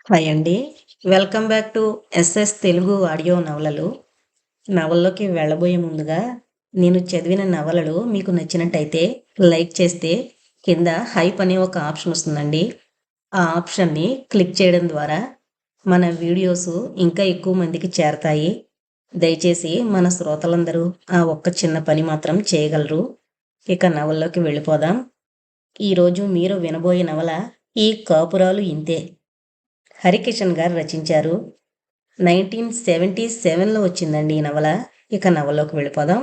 Hi అండి. Welcome back to SS Telugu audio నవలలు. నవల్లోకి వెళ్ళబోయే ముందుగా నేను చదివిన నవలలు మీకు నచ్చినట్టయితే లైక్ చేస్తే కింద హైప్ అనే ఒక ఆప్షన్ వస్తుందండి. ఆ ఆప్షన్ని క్లిక్ చేయడం ద్వారా మన వీడియోస్ ఇంకా ఎక్కువ మందికి చేరతాయి. దయచేసి మన శ్రోతలందరూ ఆ ఒక్క చిన్న పని మాత్రం చేయగలరు. ఇక నవల్లోకి వెళ్ళిపోదాం. ఈరోజు మీరు వినబోయే నవల ఈ కాపురాలు ఇంతే. హరికిషన్ గారు రచించారు. 1977లో వచ్చిందండి ఈ నవల. ఇక నవల్లోకి వెళ్ళిపోదాం.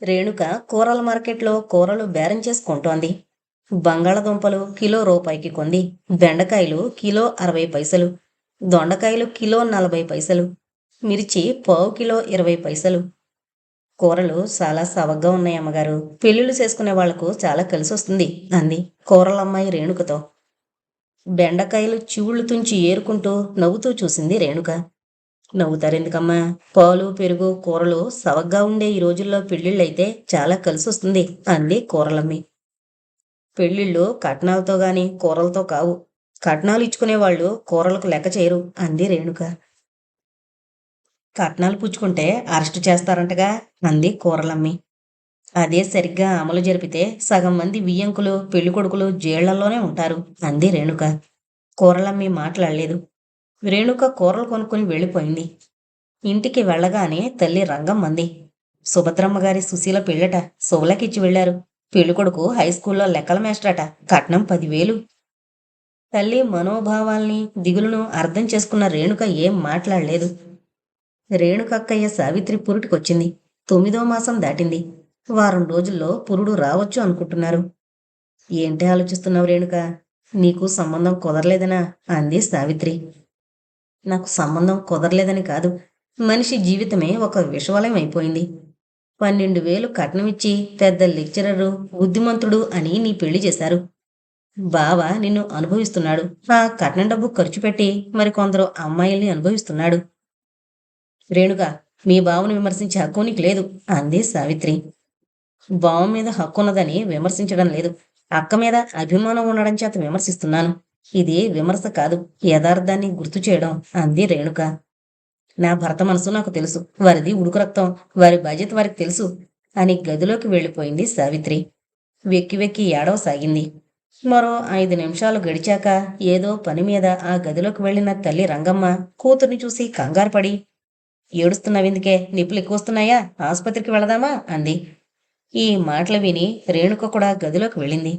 రేణుక కూరల మార్కెట్లో కూరలు బేరం చేసుకుంటోంది. బంగాళదుంపలు కిలో రూపాయికి కొంది. బెండకాయలు కిలో 60 పైసలు. దొండకాయలు కిలో 40 పైసలు. మిర్చి పావు కిలో 20 పైసలు. కూరలు చాలా సవగ్గా ఉన్నాయి అమ్మగారు. పెళ్లిళ్ళు చేసుకునే వాళ్లకు చాలా కలిసొస్తుంది అంది కూరలమ్మాయి రేణుకతో. బెండకాయలు చివుళ్ళు తుంచి ఏరుకుంటూ నవ్వుతూ చూసింది రేణుక. నవ్వుతారెందుకమ్మా? పాలు పెరుగు కూరలు సవగ్గా ఉండే ఈ రోజుల్లో పెళ్ళిళ్ళైతే చాలా కలిసొస్తుంది అంది కూరలమ్మి. పెళ్ళిళ్ళు కట్నాలతో గాని కూరలతో కావు. కట్నాలు ఇచ్చుకునేవాళ్ళు కూరలకు లెక్క చేయరు అంది రేణుక. కట్నాలు పుచ్చుకుంటే అరెస్టు చేస్తారంటగా అంది కూరలమ్మి. అదే సరిగ్గా అమలు జరిపితే సగం మంది వియ్యంకులు పెళ్ళికొడుకులు జైళ్లలోనే ఉంటారు అంది రేణుక. కూరలమ్మి మాట్లాడలేదు. రేణుక కూరలు కొనుక్కుని వెళ్ళిపోయింది. ఇంటికి వెళ్ళగానే తల్లి రంగమ్మంది. సుభద్రమ్మగారి సుశీల పెళ్ళట శుభలకిచ్చి వెళ్లారు. పెళ్ళికొడుకు హైస్కూల్లో లెక్కల మేస్టరట. కట్నం 10,000. తల్లి మనోభావాల్ని దిగులును అర్థం చేసుకున్న రేణుక ఏం మాట్లాడలేదు. రేణుకక్కయ్య సావిత్రి పురుటికొచ్చింది. 9వ మాసం దాటింది. వారం రోజుల్లో పురుడు రావచ్చు అనుకుంటున్నారు. ఏంటి ఆలోచిస్తున్నావు రేణుక? నీకు సంబంధం కుదరలేదనా అంది సావిత్రి. నాకు సంబంధం కుదరలేదని కాదు. మనిషి జీవితమే ఒక విషవలయం అయిపోయింది. 12,000 కట్నమిచ్చి పెద్ద లెక్చరరు బుద్ధిమంతుడు అని నీ పెళ్లి చేశారు. బావ నిన్ను అనుభవిస్తున్నాడు. ఆ కట్నం డబ్బు ఖర్చు పెట్టి మరికొందరు అమ్మాయిల్ని అనుభవిస్తున్నాడు. రేణుక, మీ బావను విమర్శించే హక్కు నీకు లేదు అంది సావిత్రి. బావ మీద హక్కున్నదని విమర్శించడం లేదు. అక్క మీద అభిమానం ఉండడం చేత విమర్శిస్తున్నాను. ఇది విమర్శ కాదు, యథార్థాన్ని గుర్తు చేయడం అంది రేణుక. నా భర్త మనసు నాకు తెలుసు. వారిది ఉడుకు రక్తం. వారి బాధ్యత వారికి తెలుసు అని గదిలోకి వెళ్ళిపోయింది సావిత్రి. వెక్కి వెక్కి ఏడవసాగింది. మరో 5 నిమిషాలు గడిచాక ఏదో పని మీద ఆ గదిలోకి వెళ్లిన తల్లి రంగమ్మ కూతుర్ని చూసి కంగారుపడి, ఏడుస్తున్నావెందుకే? నిప్పులు ఎక్కువస్తున్నాయా? ఆసుపత్రికి వెళదామా అంది. ఈ మాటలు విని రేణుక కూడా గదిలోకి వెళ్ళింది.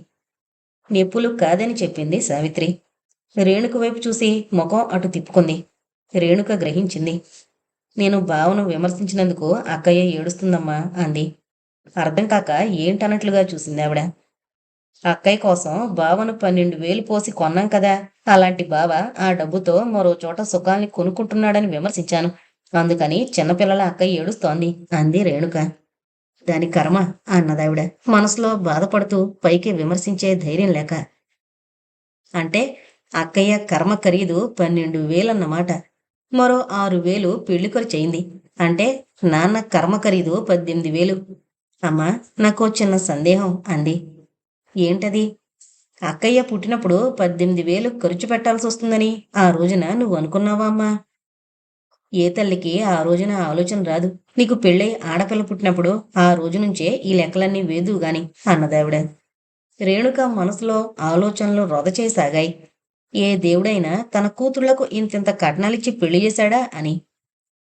నిప్పులు కాదని చెప్పింది సావిత్రి. రేణుక వైపు చూసి ముఖం అటు తిప్పుకుంది. రేణుక గ్రహించింది. నేను బావను విమర్శించినందుకు అక్కయ్య ఏడుస్తుందమ్మా అంది. అర్థం కాక ఏంటన్నట్లుగా చూసింది ఆవిడ. అక్కయ్య కోసం బావను 12,000 పోసి కొన్నాం కదా. అలాంటి బావ ఆ డబ్బుతో మరో చోట సుఖాల్ని కొనుక్కుంటున్నాడని విమర్శించాను. అందుకని చిన్నపిల్లల అక్కయ్య ఏడుస్తోంది అంది రేణుక. దాని కర్మ అన్నదావిడ మనసులో బాధపడుతూ పైకి విమర్శించే ధైర్యం లేక. అంటే అక్కయ్య కర్మ ఖరీదు 12,000 అన్నమాట. మరో 6,000 పెళ్లి ఖర్చయింది. అంటే నాన్న కర్మ ఖరీదు 18,000. అమ్మా, నాకో చిన్న సందేహం అంది. ఏంటది? అక్కయ్య పుట్టినప్పుడు 18,000 ఖర్చు పెట్టాల్సి వస్తుందని ఆ రోజున నువ్వు అనుకున్నావా అమ్మా? ఏ తల్లికి ఆ రోజున ఆలోచన రాదు. నీకు పెళ్ళై ఆడపిల్ల పుట్టినప్పుడు ఆ రోజు నుంచే ఈ లెక్కలన్నీ వేదువుగాని అన్నదావిడ. రేణుక మనసులో ఆలోచనలు రొదచేసాగాయి. ఏ దేవుడైనా తన కూతుళ్లకు ఇంతింత కట్నాలిచ్చి పెళ్లి చేశాడా అని.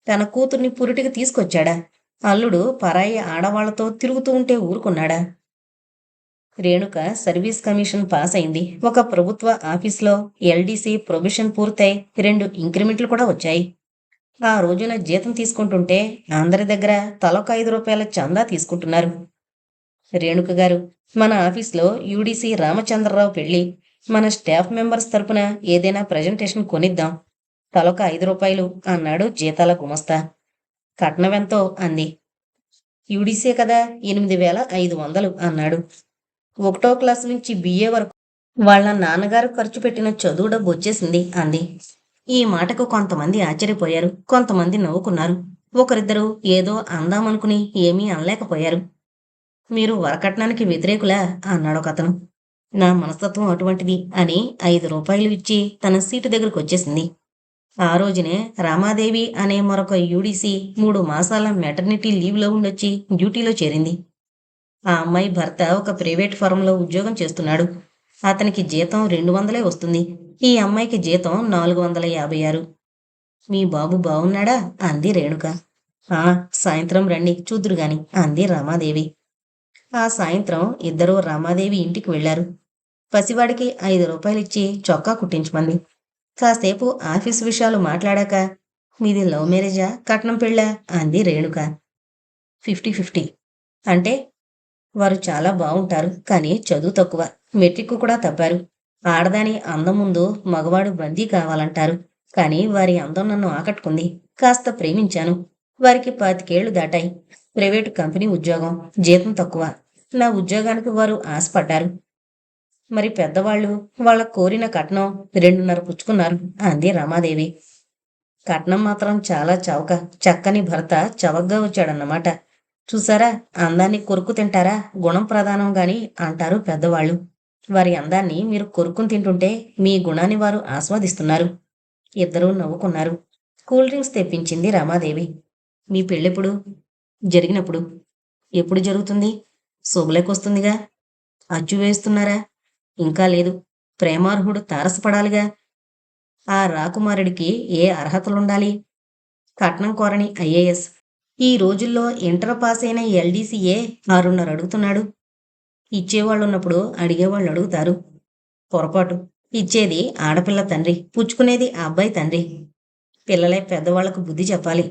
తన కూతుర్ని పురిటికి తీసుకొచ్చాడా? అల్లుడు పరాయి ఆడవాళ్లతో తిరుగుతూ ఉంటే ఊరుకున్నాడా? రేణుక సర్వీస్ కమిషన్ పాస్ అయింది. ఒక ప్రభుత్వ ఆఫీస్లో ఎల్డీసీ ప్రొబిషన్ పూర్తయి 2 ఇంక్రిమెంట్లు కూడా వచ్చాయి. ఆ రోజున జీతం తీసుకుంటుంటే అందరి దగ్గర తలొక 5 రూపాయల చందా తీసుకుంటున్నారు. రేణుక గారు, మన ఆఫీస్లో యూడీసీ రామచంద్రరావు పెళ్లి. మన స్టాఫ్ మెంబర్స్ తరపున ఏదైనా ప్రజెంటేషన్ కొనిద్దాం. తలొక 5 రూపాయలు అన్నాడు జీతాల గుమస్తా. కట్నమెంతో అంది. యూడీసీ కదా, 8,500 అన్నాడు. 1వ క్లాసు నుంచి బిఏ వరకు వాళ్ళ నాన్నగారు ఖర్చు పెట్టిన చదువు డబ్బు వచ్చేసింది అంది. ఈ మాటకు కొంతమంది ఆశ్చర్యపోయారు. కొంతమంది నవ్వుకున్నారు. ఒకరిద్దరు ఏదో అందామనుకుని ఏమీ అనలేకపోయారు. మీరు వరకట్నానికి వ్యతిరేకులా అన్నాడొకతను. నా మనస్తత్వం అటువంటిది అని 5 రూపాయలు ఇచ్చి తన సీటు దగ్గరకు వచ్చేసింది. ఆ రోజునే రామాదేవి అనే మరొక యూడీసీ 3 మాసాల మెటర్నిటీ లీవ్లో ఉండొచ్చి డ్యూటీలో చేరింది. ఆ అమ్మాయి భర్త ఒక ప్రైవేట్ ఫరంలో ఉద్యోగం చేస్తున్నాడు. అతనికి జీతం 200 వస్తుంది. ఈ అమ్మాయికి జీతం 456. మీ బాబు బావున్నాడా అంది రేణుక. ఆ, సాయంత్రం రండి చూద్దురుగాని అంది రమాదేవి. ఆ సాయంత్రం ఇద్దరూ రమాదేవి ఇంటికి వెళ్లారు. పసివాడికి 5 రూపాయలిచ్చి చొక్కా కుట్టించమంది. కాసేపు ఆఫీస్ విషయాలు మాట్లాడాక, మీది లవ్ మ్యారేజా కట్నం పెళ్ళా అంది రేణుక. 50-50. అంటే వారు చాలా బావుంటారు, కానీ చదువు తక్కువ. మెట్రిక్ కూడా తప్పారు. ఆడదాని అందం ముందు మగవాడు బందీ కావాలంటారు. కానీ వారి అందం నన్ను ఆకట్టుకుంది. కాస్త ప్రేమించాను. వారికి 25 ఏళ్లు దాటాయి. ప్రైవేటు కంపెనీ ఉద్యోగం, జీతం తక్కువ. నా ఉద్యోగానికి వారు ఆశపడ్డారు. మరి పెద్దవాళ్ళు వాళ్ళ కోరిన కట్నం 2.5 పుచ్చుకున్నారు అంది రమాదేవి. కట్నం మాత్రం చాలా చవక. చక్కని భర్త చవకగా వచ్చాడన్నమాట. చూసారా, అందాన్ని కొరుకు తింటారా, గుణం ప్రధానం గాని అంటారు పెద్దవాళ్ళు. వారి అందాన్ని మీరు కొరుక్కుని తింటుంటే మీ గుణాన్ని వారు ఆస్వాదిస్తున్నారు. ఇద్దరూ నవ్వుకున్నారు. కూల్ డ్రింక్స్ తెప్పించింది రమాదేవి. మీ పెళ్ళెప్పుడు? జరిగినప్పుడు. ఎప్పుడు జరుగుతుంది? శుభలేకొస్తుందిగా. అచ్చు వేస్తున్నారా? ఇంకా లేదు. ప్రేమార్హుడు తారసపడాలిగా. ఆ రాకుమారుడికి ఏ అర్హతలుండాలి? కట్నం కోరని ఐఏఎస్. ఈ రోజుల్లో ఇంటర్ పాస్ అయిన ఎల్డీసీఏ 6.5 అడుగుతున్నాడు. ఇచ్చేవాళ్ళున్నప్పుడు అడిగేవాళ్ళు అడుగుతారు. పొరపాటు. ఇచ్చేది ఆడపిల్ల తండ్రి, పుచ్చుకునేది ఆ అబ్బాయి తండ్రి. పిల్లలే పెద్దవాళ్లకు బుద్ధి చెప్పాలి.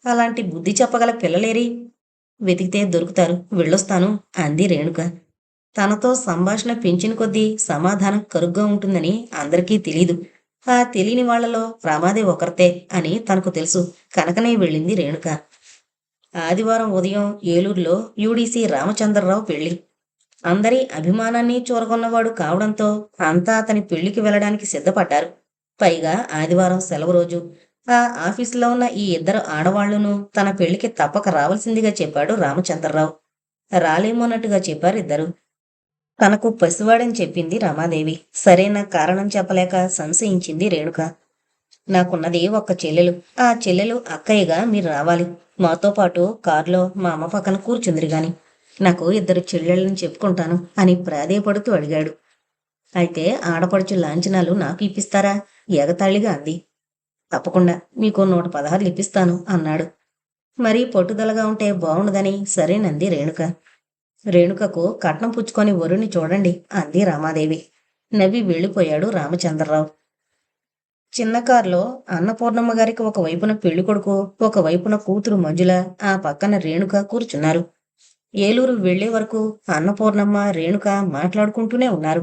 అలాంటి బుద్ధి చెప్పగల పిల్లలేరి? వెతికితే దొరుకుతారు. వెళ్ళొస్తాను అంది రేణుక. తనతో సంభాషణ పెంచిన కొద్దీ సమాధానం కరుగ్గా ఉంటుందని అందరికీ తెలీదు. ఆ తెలియని వాళ్లలో రమాదేవి ఒకరితే అని తనకు తెలుసు. కనుకనే వెళ్ళింది రేణుక. ఆదివారం ఉదయం ఏలూరులో యూడీసీ రామచంద్రరావు పెళ్లి. అందరి అభిమానాన్ని చూరగొన్నవాడు కావడంతో అంతా అతని పెళ్లికి వెళ్ళడానికి సిద్ధపడ్డారు. పైగా ఆదివారం సెలవు రోజు. ఆ ఆఫీసులో ఉన్న ఈ ఇద్దరు ఆడవాళ్లును తన పెళ్లికి తప్పక రావాల్సిందిగా చెప్పాడు రామచంద్రరావు. రాలేమోన్నట్టుగా చెప్పారు ఇద్దరు. తనకు పసివాడని చెప్పింది రమాదేవి. సరైన కారణం చెప్పలేక సంశయించింది రేణుక. నాకున్నది ఒక్క చెల్లెలు. ఆ చెల్లెలు అక్కయ్యగా మీరు రావాలి. మాతో పాటు కారులో మా అమ్మ పక్కన కూర్చుందిరు గాని. నాకు 2 చెల్లెళ్ళని చెప్పుకుంటాను అని ప్రాధేయపడుతూ అడిగాడు. అయితే ఆడపడుచు లాంఛనాలు నాకు ఇప్పిస్తారా? ఎగతాళిగా అంది. తప్పకుండా మీకు 116 ఇప్పిస్తాను అన్నాడు. మరీ పట్టుదలగా ఉంటే బావుండదని సరేనంది రేణుక. రేణుకకు కట్నం పుచ్చుకొని వరుణ్ణి చూడండి అంది రమాదేవి. నవ్వి వెళ్ళిపోయాడు రామచంద్రరావు. చిన్న కారులో అన్నపూర్ణమ్మ గారికి ఒకవైపున పెళ్లికొడుకు, ఒకవైపున కూతురు మంజుల, ఆ పక్కన రేణుక కూర్చున్నారు. ఏలూరు వెళ్లే వరకు అన్నపూర్ణమ్మ, రేణుక మాట్లాడుకుంటూనే ఉన్నారు.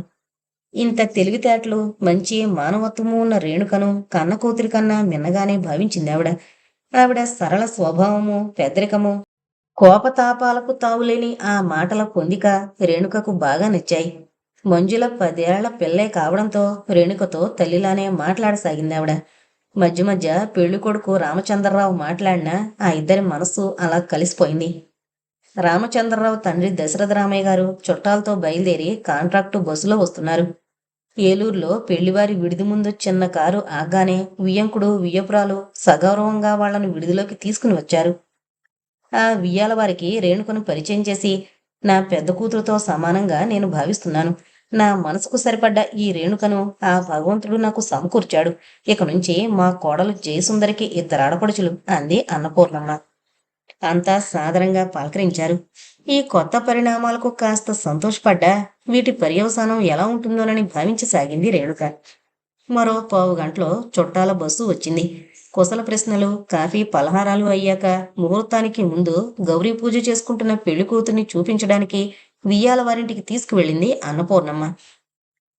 ఇంత తెలివితేటలు, మంచి మానవత్వము ఉన్న రేణుకను కన్న కూతురి కన్నా మిన్నగానే భావించింది ఆవిడ. ఆవిడ సరళ స్వభావము, పెద్దరికము, కోపతాపాలకు తావులేని ఆ మాటల పొందిక రేణుకకు బాగా నచ్చాయి. మంజుల 10 ఏళ్ల పిల్లే కావడంతో రేణుకతో తల్లిలానే మాట్లాడసాగిందావిడ. మధ్య మధ్య పెళ్లికొడుకు రామచంద్రరావు మాట్లాడినా ఆ ఇద్దరి మనస్సు అలా కలిసిపోయింది. రామచంద్రరావు తండ్రి దశరథ రామయ్య గారు చుట్టాలతో బయలుదేరి కాంట్రాక్టు బస్సులో వస్తున్నారు. ఏలూరులో పెళ్లివారి విడిది ముందు చిన్న కారు ఆగ్గానే వియ్యంకుడు, వియ్యపురాలు సగౌరవంగా వాళ్లను విడిదిలోకి తీసుకుని వచ్చారు. ఆ వియ్యాల వారికి రేణుకను పరిచయం చేసి, నా పెద్ద కూతురుతో సమానంగా నేను భావిస్తున్నాను. నా మనసుకు సరిపడ్డ ఈ రేణుకను ఆ భగవంతుడు నాకు సమకూర్చాడు. ఇక నుంచి మా కోడలు జయసుందరికి 2 ఆడపడుచులు అంది అన్నపూర్ణమ్మ. అంతా సాదరంగా పలకరించారు. ఈ కొత్త పరిణామాలకు కాస్త సంతోషపడ్డా వీటి పర్యవసానం ఎలా ఉంటుందోనని భావించసాగింది రేణుక. మరో 15 గంటలో చుట్టాల బస్సు వచ్చింది. కుశల ప్రశ్నలు, కాఫీ, పలహారాలు అయ్యాక ముహూర్తానికి ముందు గౌరీ పూజ చేసుకుంటున్న పెళ్లి కూతుర్ని చూపించడానికి వియ్యాల వారింటికి తీసుకువెళ్ళింది అన్నపూర్ణమ్మ.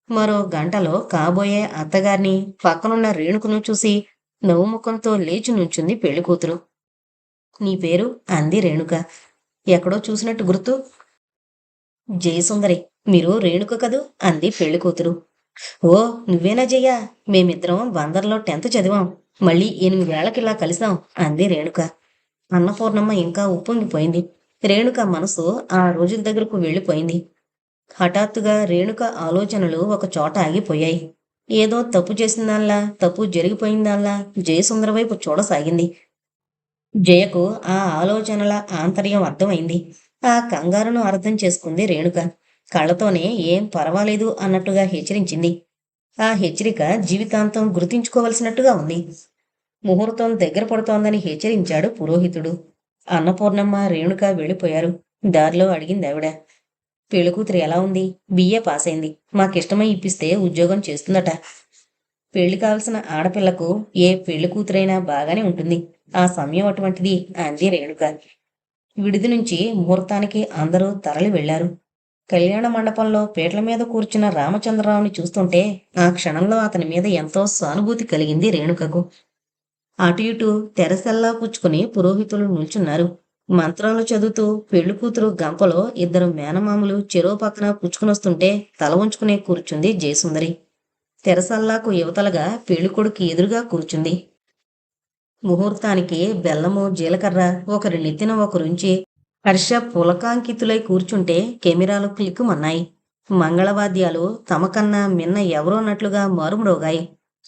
మరో గంటలో కాబోయే అత్తగారిని, పక్కనున్న రేణుకను చూసి నవ్వుముఖంతో లేచి నుంచుంది పెళ్లి కూతురు. నీ పేరు అంది రేణుక. ఎక్కడో చూసినట్టు గుర్తు. జయసుందరి. మీరు రేణుక కదూ అంది పెళ్లి కూతురు. ఓ, నువ్వేనా జయ్యా? మేమిద్దరం బందర్లో 10th చదివాం. మళ్ళీ 8 ఏళ్లకి ఇలా కలిసాం అంది రేణుక. అన్నపూర్ణమ్మ ఇంకా ఉప్పొంగిపోయింది. రేణుక మనసు ఆ రోజుల దగ్గరకు వెళ్ళిపోయింది. హఠాత్తుగా రేణుక ఆలోచనలు ఒక చోట ఆగిపోయాయి. ఏదో తప్పు చేసిందాల్లా, తప్పు జరిగిపోయిందాల్లా జయసుందర వైపు చూడసాగింది. జయకు ఆ ఆలోచనల ఆంతర్యం అర్థమైంది. ఆ కంగారును అర్థం చేసుకుంది రేణుక. కళ్ళతోనే ఏం పర్వాలేదు అన్నట్టుగా హెచ్చరించింది. ఆ హెచ్చరిక జీవితాంతం గుర్తుంచుకోవలసినట్టుగా ఉంది. ముహూర్తం దగ్గర పడుతోందని హెచ్చరించాడు పురోహితుడు. అన్నపూర్ణమ్మ, రేణుక వెళ్ళిపోయారు. దారిలో అడిగిందావిడ. పెళ్ళికూతురు ఎలా ఉంది? బిఏ పాస్ అయింది. మాకిష్టమై ఇప్పిస్తే ఉద్యోగం చేస్తుందట. పెళ్లి కావలసిన ఆడపిల్లకు ఏ పెళ్లి కూతురైనా బాగానే ఉంటుంది. ఆ సమయం అటువంటిది అంది రేణుక. విడిది నుంచి ముహూర్తానికి అందరూ తరలి వెళ్లారు. కళ్యాణ మండపంలో పీటల మీద కూర్చున్న రామచంద్రరావుని చూస్తుంటే ఆ క్షణంలో అతని మీద ఎంతో సానుభూతి కలిగింది రేణుకకు. అటు ఇటు తెరసల్లా పుచ్చుకుని పురోహితులు నిల్చున్నారు. మంత్రాలు చదువుతూ పెళ్లి కూతురు గంపలో ఇద్దరు మేనమామలు చెరో పక్కన పుచ్చుకునొస్తుంటే తల ఉంచుకునే కూర్చుంది జయసుందరి. తెరసల్లాకు యువతలుగా పెళ్ళికొడుకు ఎదురుగా కూర్చుంది. ముహూర్తానికి బెల్లము, జీలకర్ర ఒకరి నెత్తిన ఒకరుంచి హర్ష పులకాంకితులై కూర్చుంటే కెమెరాలు క్లిక్కుమన్నాయి. మంగళవాద్యాలు తమకన్నా మిన్న ఎవరోన్నట్లుగా మారుమ్రోగాయి.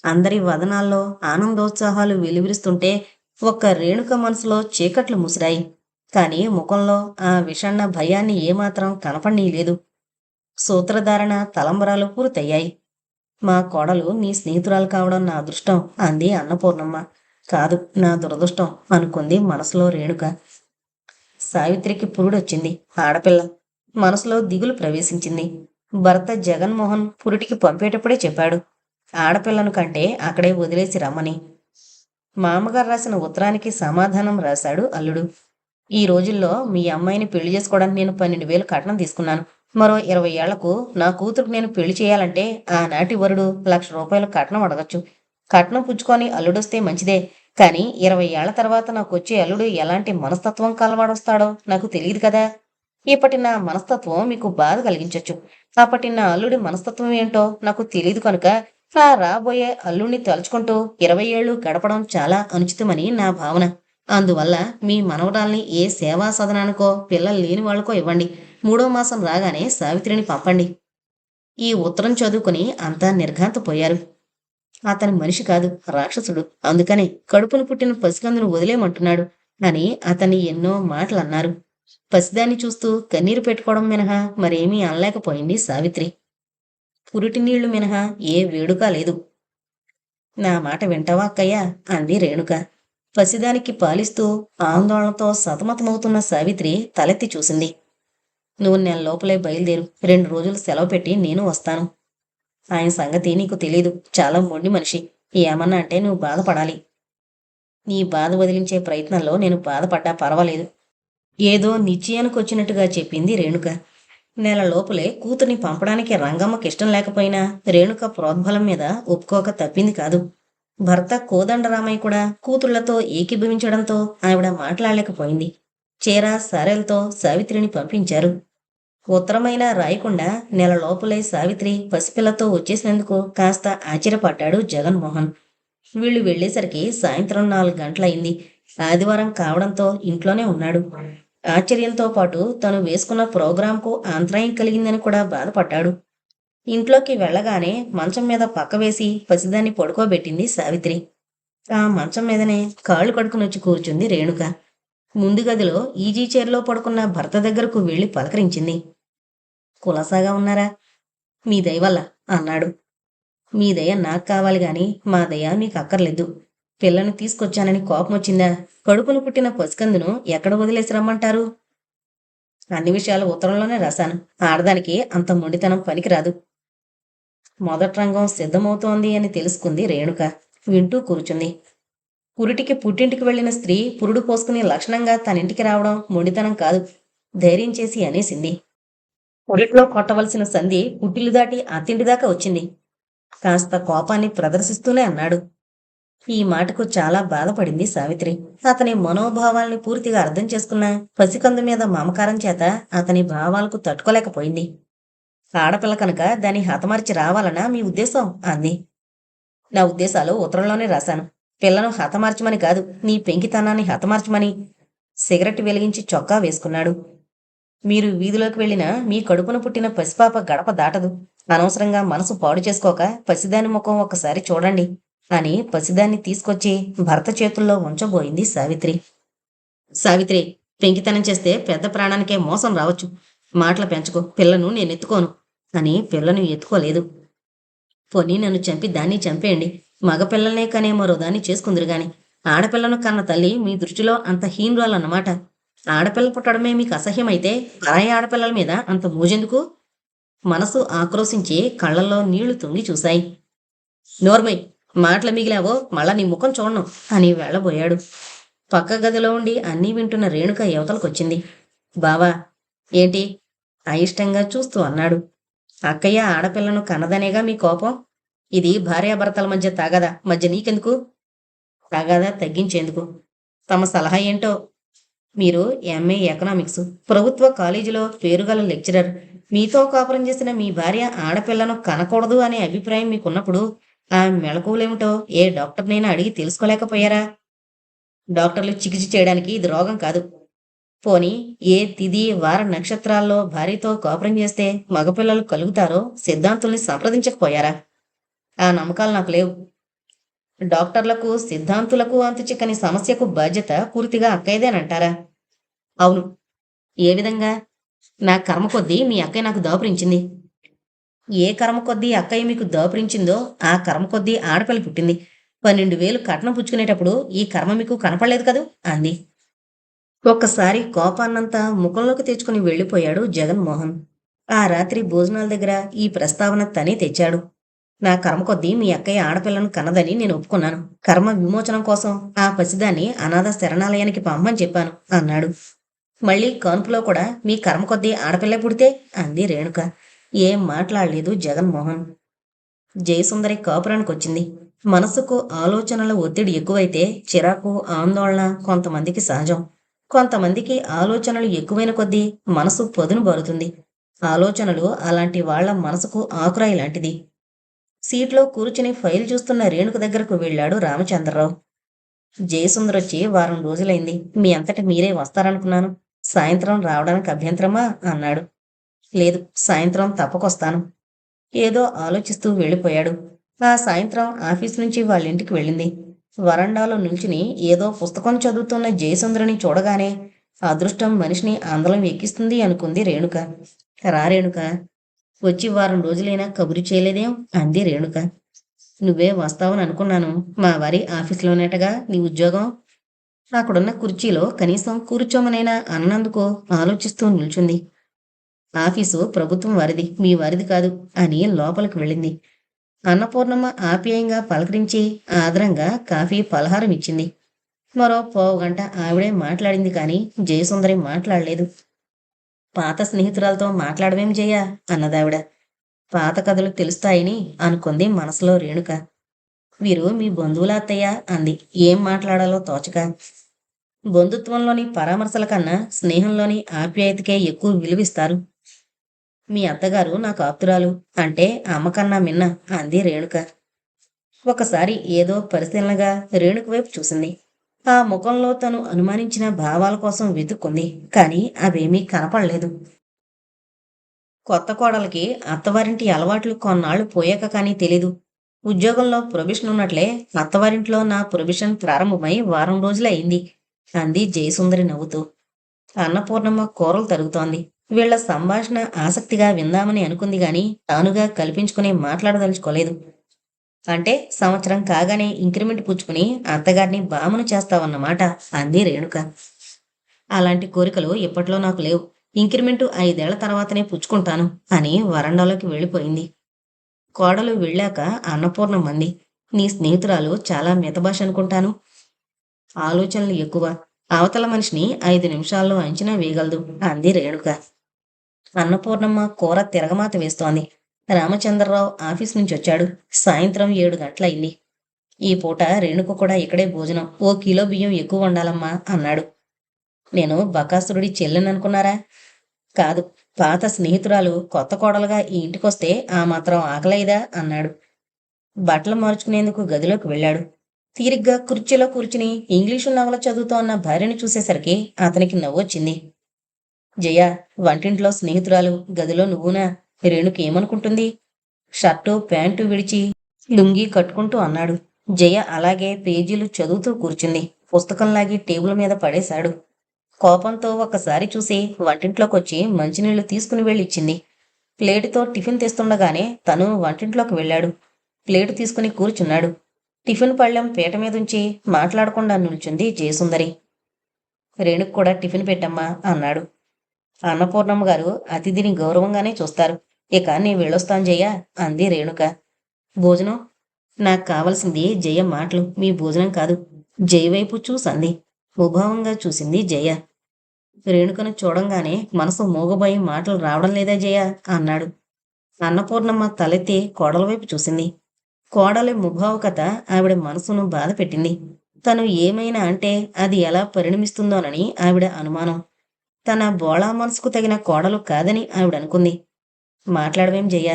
అందరి వదనాల్లో ఆనందోత్సాహాలు వెలువరిస్తుంటే ఒక్క రేణుక మనసులో చీకట్లు ముసిరాయి. కాని ముఖంలో ఆ విషణ్ణ భయాన్ని ఏమాత్రం కనపడనీయలేదు. సూత్రధారణ తలంబరాలు పూర్తయ్యాయి. మా కోడలు నీ స్నేహితురాలు కావడం నా అదృష్టం అంది అన్నపూర్ణమ్మ. కాదు, నా దురదృష్టం అనుకుంది మనసులో రేణుక. సావిత్రికి పురుడొచ్చింది. ఆడపిల్ల. మనసులో దిగులు ప్రవేశించింది. భర్త జగన్మోహన్ పురిటికి పంపేటప్పుడే చెప్పాడు, ఆడపిల్లను కంటే అక్కడే వదిలేసి రమ్మని. మామగారు రాసిన ఉత్తరానికి సమాధానం రాశాడు అల్లుడు. ఈ రోజుల్లో మీ అమ్మాయిని పెళ్లి చేసుకోవడానికి నేను 12,000 కట్నం తీసుకున్నాను. మరో 20 ఏళ్లకు నా కూతురుకు నేను పెళ్లి చేయాలంటే ఆనాటి వరుడు ₹1,00,000 కట్నం అడగచ్చు. కట్నం పుచ్చుకొని అల్లుడొస్తే మంచిదే. కానీ 20 ఏళ్ల తర్వాత నాకొచ్చే అల్లుడు ఎలాంటి మనస్తత్వం కలవాడొస్తాడో నాకు తెలియదు కదా. ఇప్పటి నా మనస్తత్వం మీకు బాధ కలిగించొచ్చు. అప్పటి నా అల్లుడి మనస్తత్వం ఏంటో నాకు తెలియదు కనుక ఆ రాబోయే అల్లుడిని తలుచుకుంటూ 20 ఏళ్లు గడపడం చాలా అనుచితమని నా భావన. అందువల్ల మీ మనవరాల్ని ఏ సేవా సదనానికో పిల్లలు లేని వాళ్ళకో ఇవ్వండి. 3వ మాసం రాగానే సావిత్రిని పంపండి. ఈ ఉత్తరం చదువుకుని అంతా నిర్ఘాంతపోయారు. అతని మనిషి కాదు, రాక్షసుడు. అందుకనే కడుపును పుట్టిన పసికందును వదిలేయమంటున్నాడు అని అతన్ని ఎన్నో మాటలన్నారు. పసిదాన్ని చూస్తూ కన్నీరు పెట్టుకోవడం మినహా మరేమీ అనలేకపోయింది సావిత్రి. పురిటి నీళ్లు మినహా ఏ వేడుక లేదు. నా మాట వింటావా అక్కయ్యా అంది రేణుక. పసిదానికి పాలిస్తూ ఆందోళనతో సతమతమవుతున్న సావిత్రి తలెత్తి చూసింది. నువ్వు నెల లోపలే బయలుదేరు. 2 రోజులు సెలవు పెట్టి నేను వస్తాను. ఆయన సంగతి నీకు తెలీదు. చాలా మొండి మనిషి. ఏమన్నా అంటే నువ్వు బాధపడాలి. నీ బాధ వదిలించే ప్రయత్నంలో నేను బాధపడ్డా పర్వాలేదు. ఏదో నిశ్చయానికొచ్చినట్టుగా చెప్పింది రేణుక. నెల లోపలే కూతుర్ని పంపడానికి రంగమ్మకి ఇష్టం లేకపోయినా రేణుక ప్రోద్బలం మీద ఒప్పుకోక తప్పింది కాదు. భర్త కోదండరామయ్య కూడా కూతుళ్లతో ఏకీభవించడంతో ఆవిడ మాట్లాడలేకపోయింది. చీర సారెలతో సావిత్రిని పంపించారు. ఉత్తరమైనా రాయకుండా నెల లోపలే సావిత్రి పసిపిల్లతో వచ్చేసినందుకు కాస్త ఆశ్చర్యపడ్డాడు జగన్మోహన్. వీళ్లు వెళ్లేసరికి సాయంత్రం 4 గంటలయింది. ఆదివారం కావడంతో ఇంట్లోనే ఉన్నాడు. ఆశ్చర్యంతో పాటు తను వేసుకున్న ప్రోగ్రాంకు అంతరాయం కలిగిందని కూడా బాధపడ్డాడు. ఇంట్లోకి వెళ్లగానే మంచం మీద పక్కవేసి పసిదాన్ని పడుకోబెట్టింది సావిత్రి. ఆ మంచం మీదనే కాళ్ళు కడుకునొచ్చి కూర్చుంది రేణుక. ముందు గదిలో ఈజీ చైర్లో పడుకున్న భర్త దగ్గరకు వెళ్లి పలకరించింది. కులాసాగా ఉన్నారా? మీ దయవల్ల అన్నాడు. మీ దయ నాకు కావాలి గాని మా దయ మీకు అక్కర్లేదు. పిల్లను తీసుకొచ్చానని కోపం వచ్చిందా? కడుపును పుట్టిన పసికందును ఎక్కడ వదిలేసి రమ్మంటారు? అన్ని విషయాలు ఉత్తరంలోనే రాశాను. ఆడదానికి అంత మొండితనం పనికిరాదు. మొదటి రంగం సిద్ధమవుతోంది అని తెలుసుకుంది రేణుక. వింటూ కూర్చుంది. పురిటికి పుట్టింటికి వెళ్లిన స్త్రీ పురుడు పోసుకుని లక్షణంగా తనింటికి రావడం మొండితనం కాదు. ధైర్యం చేసి అనేసింది. పురిట్లో కొట్టవలసిన సంధి పుట్టిల్లు దాటి అత్తింటి దాకా వచ్చింది. కాస్త కోపాన్ని ప్రదర్శిస్తూనే అన్నాడు. ఈ మాటకు చాలా బాధపడింది సావిత్రి. అతని మనోభావాల్ని పూర్తిగా అర్థం చేసుకున్న పసికందు మీద మమకారం చేత అతని భావాలకు తట్టుకోలేకపోయింది. ఆడపిల్ల కనుక దాన్ని హతమార్చి రావాలనా మీ ఉద్దేశం అంది. నా ఉద్దేశాలు ఉత్తరంలోనే రాశాను. పిల్లను హతమార్చమని కాదు, నీ పెంకితనాన్ని హతమార్చమని. సిగరెట్ వెలిగించి చొక్కా వేసుకున్నాడు. మీరు వీధిలోకి వెళ్ళినా మీ కడుపున పుట్టిన పసిపాప గడప దాటదు. అనవసరంగా మనసు పాడు చేసుకోక పసిదాని ముఖం ఒక్కసారి చూడండి అని పసిదాన్ని తీసుకొచ్చి భర్త చేతుల్లో ఉంచబోయింది సావిత్రి. సావిత్రి, పెంకితనం చేస్తే పెద్ద ప్రాణానికే మోసం రావచ్చు. మాటలు పెంచుకో, పిల్లను నేనెత్తుకోను అని పిల్లను ఎత్తుకోలేదు. పోనీ నన్ను చంపి దాన్ని చంపేయండి. మగపిల్లల్నే కనే మరో దాన్ని చేసుకుందరు గాని ఆడపిల్లను కన్న తల్లి మీ దృష్టిలో అంత హీనురాలన్నమాట. ఆడపిల్ల పుట్టడమే మీకు అసహ్యమైతే పరాయి ఆడపిల్లల మీద అంత మోజెందుకు? మనసు ఆక్రోశించి కళ్ళల్లో నీళ్లు తొంగి చూశాయి. నోర్మై, మాటలు మిగిలావో మళ్ళా నీ ముఖం చూడను అని వెళ్ళబోయాడు. పక్క గదిలో ఉండి అన్నీ వింటున్న రేణుక యువతలకొచ్చింది. బావా, ఏంటి? అయిష్టంగా చూస్తూ అన్నాడు. అక్కయ్య ఆడపిల్లను కన్నదనేగా మీ కోపం? ఇది భార్యాభర్తల మధ్య తగాదా, మధ్య నీకెందుకు? తగాదా తగ్గించేందుకు. తమ సలహా ఏంటో? మీరు ఎంఏ ఎకనామిక్స్, ప్రభుత్వ కాలేజీలో పేరుగల లెక్చరర్. మీతో కాపురం చేసిన మీ భార్య ఆడపిల్లను కనకూడదు అనే అభిప్రాయం మీకున్నప్పుడు ఆ మెళకువలేమిటో ఏ డాక్టర్నైనా అడిగి తెలుసుకోలేకపోయారా? డాక్టర్లు చికిత్స చేయడానికి ఇది రోగం కాదు. పోనీ ఏ తిథి వార నక్షత్రాల్లో భార్యతో కాపురం చేస్తే మగపిల్లలు కలుగుతారో సిద్ధాంతుల్ని సంప్రదించకపోయారా? ఆ నమ్మకాలు నాకు లేవు. డాక్టర్లకు సిద్ధాంతులకు అంతుచిక్కని సమస్యకు బాధ్యత పూర్తిగా అక్కయ్యదేనంటారా? అవును. ఏ విధంగా? నా కర్మ కొద్దీ మీ అక్కయ్య నాకు దాపురించింది. ఏ కర్మ కొద్దీ అక్కయ్య మీకు దాపురించిందో ఆ కర్మ కొద్దీ ఆడపిల్ల పుట్టింది. 12,000 కట్నం పుచ్చుకునేటప్పుడు ఈ కర్మ మీకు కనపడలేదు కదూ అంది. ఒక్కసారి కోపాన్నంతా ముఖంలోకి తెచ్చుకుని వెళ్ళిపోయాడు జగన్మోహన్. ఆ రాత్రి భోజనాల దగ్గర ఈ ప్రస్తావన తనే తెచ్చాడు. నా కర్మ కొద్దీ మీ అక్కయ్య ఆడపిల్లను కన్నదని నేను ఒప్పుకున్నాను. కర్మ విమోచనం కోసం ఆ పసిదాన్ని అనాథ శరణాలయానికి పంపని చెప్పాను అన్నాడు. మళ్ళీ కాన్పులో కూడా మీ కర్మ కొద్దీ ఆడపిల్ల పుడితే అంది రేణుక. ఏం మాట్లాడలేదు జగన్మోహన్. జయసుందరి కాపురానికొచ్చింది. మనసుకు ఆలోచనల ఒత్తిడి ఎక్కువైతే చిరాకు, ఆందోళన కొంతమందికి సహజం. కొంతమందికి ఆలోచనలు ఎక్కువైన కొద్దీ మనసు పదును బారుతుంది. ఆలోచనలు అలాంటి వాళ్ల మనసుకు ఆకురాయి లాంటిది. సీట్లో కూర్చుని ఫైల్ చూస్తున్న రేణుక దగ్గరకు వెళ్ళాడు రామచంద్రరావు. జయసుందరొచ్చి వారం రోజులైంది. మీ అంతట మీరే వస్తారనుకున్నాను. సాయంత్రం రావడానికి అభ్యంతరమా అన్నాడు. లేదు, సాయంత్రం తప్పకొస్తాను. ఏదో ఆలోచిస్తూ వెళ్ళిపోయాడు. ఆ సాయంత్రం ఆఫీస్ నుంచి వాళ్ళింటికి వెళ్ళింది. వరండాలో నిల్చుని ఏదో పుస్తకం చదువుతున్న జయసుందరిని చూడగానే అదృష్టం మనిషిని అందలం ఎక్కిస్తుంది అనుకుంది రేణుక. రా రేణుక, వచ్చి వారం రోజులైనా కబురు చేయలేదేం అంది రేణుక. నువ్వే వస్తావని అనుకున్నాను. మా వారి ఆఫీసులోనేటగా నీ ఉద్యోగం. అక్కడున్న కుర్చీలో కనీసం కూర్చోమనైనా అన్నందుకు ఆలోచిస్తూ నిల్చుంది. ఆఫీసు ప్రభుత్వం వారిది, మీ వారిది కాదు అని లోపలికి వెళ్ళింది. అన్నపూర్ణమ్మ ఆప్యాయంగా పలకరించి ఆదరంగా కాఫీ పలహారం ఇచ్చింది. మరో పావుగంట ఆవిడే మాట్లాడింది కానీ జయసుందరి మాట్లాడలేదు. పాత స్నేహితురాలతో మాట్లాడవేం జయ అన్నదావిడ. పాత కథలు తెలుస్తాయని అనుకుంది మనసులో రేణుక. వీరు మీ బంధువుల అత్తయ్య అంది ఏం మాట్లాడాలో తోచక. బంధుత్వంలోని పరామర్శల కన్నా స్నేహంలోని ఆప్యాయతకే ఎక్కువ విలువిస్తారు. మీ అత్తగారు నాకు ఆప్తురాలు అంటే అమ్మకన్నా మిన్న అంది రేణుక. ఒకసారి ఏదో పరిశీలనగా రేణుక వైపు చూసింది. ఆ ముఖంలో తను అనుమానించిన భావాల కోసం వెతుక్కుంది. కాని అవేమీ కనపడలేదు. కొత్త కోడలికి అత్తవారింటి అలవాట్లు కొన్నాళ్లు పోయాక కానీ తెలీదు. ఉద్యోగంలో ప్రొబిషన్ ఉన్నట్లే అత్తవారింట్లో నా ప్రొబిషన్ ప్రారంభమై వారం రోజులే అయింది అంది జయసుందరి నవ్వుతూ. అన్నపూర్ణమ్మ కూరలు తరుగుతోంది. వీళ్ల సంభాషణ ఆసక్తిగా విందామని అనుకుంది గాని తానుగా కల్పించుకుని మాట్లాడదలుచుకోలేదు. అంటే సంవత్సరం కాగానే ఇంక్రిమెంట్ పుచ్చుకుని అత్తగారిని బామను చేస్తావన్నమాట అంది రేణుక. అలాంటి కోరికలు ఇప్పట్లో నాకు లేవు. ఇంక్రిమెంటు 5 ఏళ్ల తర్వాతనే పుచ్చుకుంటాను అని వరండాలోకి వెళ్ళిపోయింది. కోడలు వెళ్ళాక అన్నపూర్ణమ్మంది. నీ స్నేహితురాలు చాలా మితభాష అనుకుంటాను. ఆలోచనలు ఎక్కువ. అవతల మనిషిని 5 నిమిషాల్లో అంచనా వేయగలదు అంది రేణుక. అన్నపూర్ణమ్మ కూర తిరగమాత వేస్తోంది. రామచంద్రరావు ఆఫీస్ నుంచి వచ్చాడు. సాయంత్రం 7 గంటలయింది. ఈ పూట రేణుక కూడా ఇక్కడే భోజనం. 1 కిలో బియ్యం ఎక్కువ వండాలమ్మా అన్నాడు. నేను బకాసురుడి చెల్లెననుకున్నారా? కాదు, పాత స్నేహితురాలు కొత్త కోడలుగా ఈ ఇంటికొస్తే ఆ మాత్రం ఆకలైదా అన్నాడు. బట్టలు మార్చుకునేందుకు గదిలోకి వెళ్ళాడు. తీరిగ్గా కుర్చీలో కూర్చుని ఇంగ్లీషు నవల చదువుతోన్న భార్యను చూసేసరికి అతనికి నవ్వొచ్చింది. జయ, వంటింట్లో స్నేహితురాలు, గదిలో నువ్వునా? రేణుకి ఏమనుకుంటుంది? షర్టు ప్యాంటు విడిచి లుంగీ కట్టుకుంటూ అన్నాడు. జయ అలాగే పేజీలు చదువుతూ కూర్చుంది. పుస్తకం లాగి టేబుల్ మీద పడేశాడు. కోపంతో ఒక్కసారి చూసి వంటింట్లోకొచ్చి మంచినీళ్లు తీసుకుని వెళ్ళిచ్చింది. ప్లేటుతో టిఫిన్ తెస్తుండగానే తను వంటింట్లోకి వెళ్ళాడు. ప్లేటు తీసుకుని కూర్చున్నాడు. టిఫిన్ పళ్ళెం పీట మీదుంచి మాట్లాడకుండా నిల్చుంది జయసుందరి. రేణుకు కూడా టిఫిన్ పెట్టమ్మా అన్నాడు. అన్నపూర్ణమ్మ గారు అతిథిని గౌరవంగానే చూస్తారు. ఇక నీ వెళ్ళొస్తాను జయ అంది రేణుక. భోజనం? నాకు కావలసింది జయ మాటలు, మీ భోజనం కాదు. జయ వైపు చూసంది. ముభావంగా చూసింది జయ. రేణుకను చూడంగానే మనసు మూగబోయి మాటలు రావడం లేదా జయ అన్నాడు. అన్నపూర్ణమ్మ తలెత్తి కోడల వైపు చూసింది. కోడలి ముభావకత ఆవిడ మనసును బాధ పెట్టింది. తను ఏమైనా అంటే అది ఎలా పరిణమిస్తుందోనని ఆవిడ అనుమానం. తన బోళా మనసుకు తగిన కోడలు కాదని ఆవిడనుకుంది. మాట్లాడవేం జయ?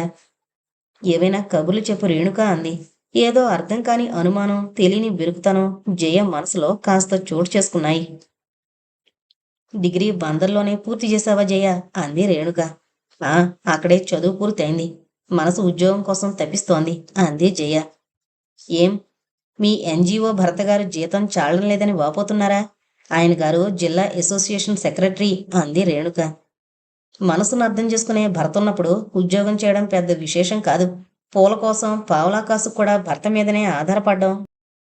ఏవైనా కబుర్లు చెప్పు రేణుక అంది. ఏదో అర్థం కాని అనుమానం, తెలియని బిరుకుతనం జయ మనసులో కాస్త చోటు చేసుకున్నాయి. డిగ్రీ బందర్లోనే పూర్తి చేశావా జయ అంది రేణుక. ఆ, అక్కడే చదువు పూర్తయింది. మనసు ఉద్యోగం కోసం తప్పిస్తోంది అంది జయ. ఏం, మీ ఎన్జిఓ భర్త గారు జీతం చాలడం లేదని వాపోతున్నారా? ఆయన గారు జిల్లా అసోసియేషన్ సెక్రటరీ అంది రేణుక. మనసును అర్థం చేసుకునే భర్త ఉన్నప్పుడు ఉద్యోగం చేయడం పెద్ద విశేషం కాదు. పూల కోసం పావలా కాసు కూడా భర్త మీదనే ఆధారపడ్డం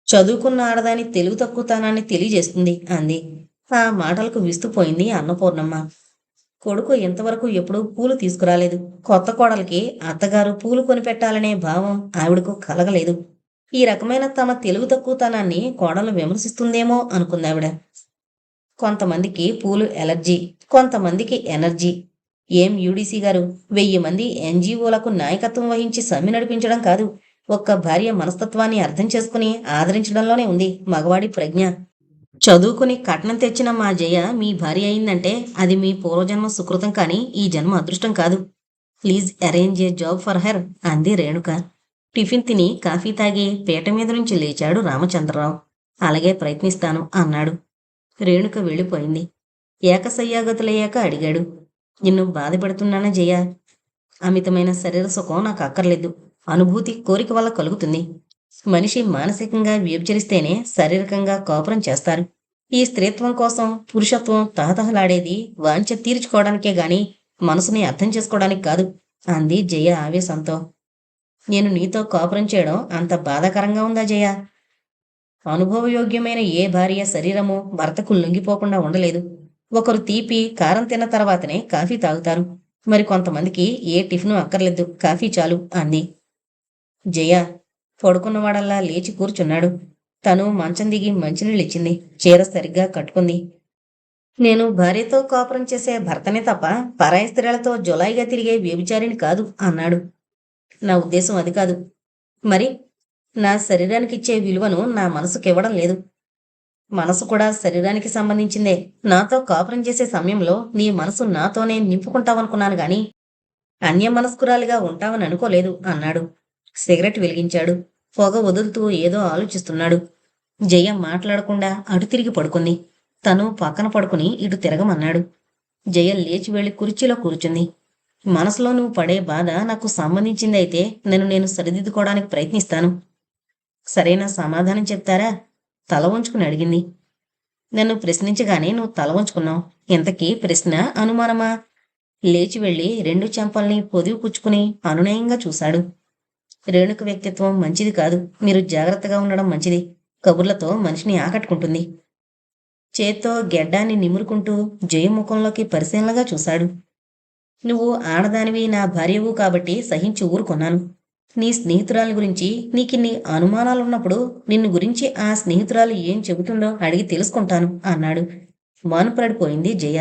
చదువుకున్న ఆడదాని తెలుగు తక్కువతనాన్ని తెలియజేస్తుంది అంది. ఆ మాటలకు విస్తుపోయింది అన్నపూర్ణమ్మ. కొడుకు ఇంతవరకు ఎప్పుడూ పూలు తీసుకురాలేదు. కొత్త కోడలికి అత్తగారు పూలు కొనిపెట్టాలనే భావం ఆవిడకు కలగలేదు. ఈ రకమైన తమ తెలుగు తక్కువతనాన్ని కోడలు విమర్శిస్తుందేమో అనుకుందావిడ. కొంతమందికి పూలు ఎలర్జీ, కొంతమందికి ఎనర్జీ. ఏం యూడీసీ గారు, 1000 మంది ఎన్జీఓలకు నాయకత్వం వహించి సమ్మె నడిపించడం కాదు, ఒక్క భార్య మనస్తత్వాన్ని అర్థం చేసుకుని ఆదరించడంలోనే ఉంది మగవాడి ప్రజ్ఞ. చదువుకుని కట్నం తెచ్చిన మా జయ మీ భార్య అయిందంటే అది మీ పూర్వజన్మ సుకృతం కానీ ఈ జన్మ అదృష్టం కాదు. Please arrange a job for her అంది రేణుక. టిఫిన్ తిని కాఫీ తాగి పీట మీద నుంచి లేచాడు రామచంద్రరావు. అలాగే ప్రయత్నిస్తాను అన్నాడు. రేణుక వెళ్ళిపోయింది. ఏకసయ్యాగతులయ్యాక అడిగాడు. నిన్ను బాధ పెడుతున్నానా జయ? అమితమైన శరీర సుఖం నాకు అక్కర్లేదు. అనుభూతి కోరిక వల్ల కలుగుతుంది. మనిషి మానసికంగా వ్యభిచరిస్తేనే శారీరకంగా కాపురం చేస్తారు. ఈ స్త్రీత్వం కోసం పురుషత్వం తహతహలాడేది వాంఛ తీర్చుకోవడానికే గాని మనసుని అర్థం చేసుకోవడానికి కాదు అంది జయ ఆవేశంతో. నేను నీతో కాపురం చేయడం అంత బాధాకరంగా ఉందా జయ? అనుభవయోగ్యమైన ఏ భార్య శరీరము భర్తకు లొంగిపోకుండా ఉండలేదు. ఒకరు తీపి కారం తిన్న తర్వాతనే కాఫీ తాగుతారు. మరి కొంతమందికి ఏ టిఫిను అక్కర్లేదు, కాఫీ చాలు అంది. జయ పడుకున్నవాడల్లా లేచి కూర్చున్నాడు. తను మంచం దిగి మంచినీళ్ళిచ్చింది. చీర సరిగ్గా కట్టుకుంది. నేను భార్యతో కాపురం చేసే భర్తనే తప్ప పరాయి స్త్రీలతో జులాయిగా తిరిగే వ్యభిచారిని కాదు అన్నాడు. నా ఉద్దేశం అది కాదు. మరి నా శరీరానికిచ్చే విలువను నా మనసుకివ్వడం లేదు. మనసు కూడా శరీరానికి సంబంధించిందే. నాతో కాపురం చేసే సమయంలో నీ మనసు నాతోనే నింపుకుంటావనుకున్నాను గాని అన్యమనస్కురాలిగా ఉంటావని అనుకోలేదు అన్నాడు. సిగరెట్ వెలిగించాడు. పొగ వదులుతూ ఏదో ఆలోచిస్తున్నాడు. జయ మాట్లాడకుండా అటు తిరిగి పడుకుంది. తను పక్కన పడుకుని ఇటు తిరగమన్నాడు. జయ లేచి వెళ్లి కుర్చీలో కూర్చుంది. మనసులో నువ్వు పడే బాధ నాకు సంబంధించింది అయితే నేను సరిదిద్దుకోవడానికి ప్రయత్నిస్తాను. సరైన సమాధానం చెప్తారా? తల వంచుకుని అడిగింది. నన్ను ప్రశ్నించగానే నువ్వు తల వంచుకున్నావు. ఇంతకీ ప్రశ్న అనుమానమా? లేచి వెళ్లి 2 చెంపల్ని పొదివి పుచ్చుకుని అనునయంగా చూశాడు. రేణుక వ్యక్తిత్వం మంచిది కాదు. మీరు జాగ్రత్తగా ఉండడం మంచిది. కబుర్లతో మనిషిని ఆకట్టుకుంటుంది. చేత్తో గెడ్డాన్ని నిమురుకుంటూ జయముఖంలోకి పరిశీలనగా చూశాడు. నువ్వు ఆడదానివి, నా భార్యవు కాబట్టి సహించి ఊరుకున్నాను. నీ స్నేహితురాలి గురించి నీకిన్ని అనుమానాలున్నప్పుడు నిన్ను గురించి ఆ స్నేహితురాలు ఏం చెబుతుందో అడిగి తెలుసుకుంటాను అన్నాడు. మానుపడిపోయింది జయ.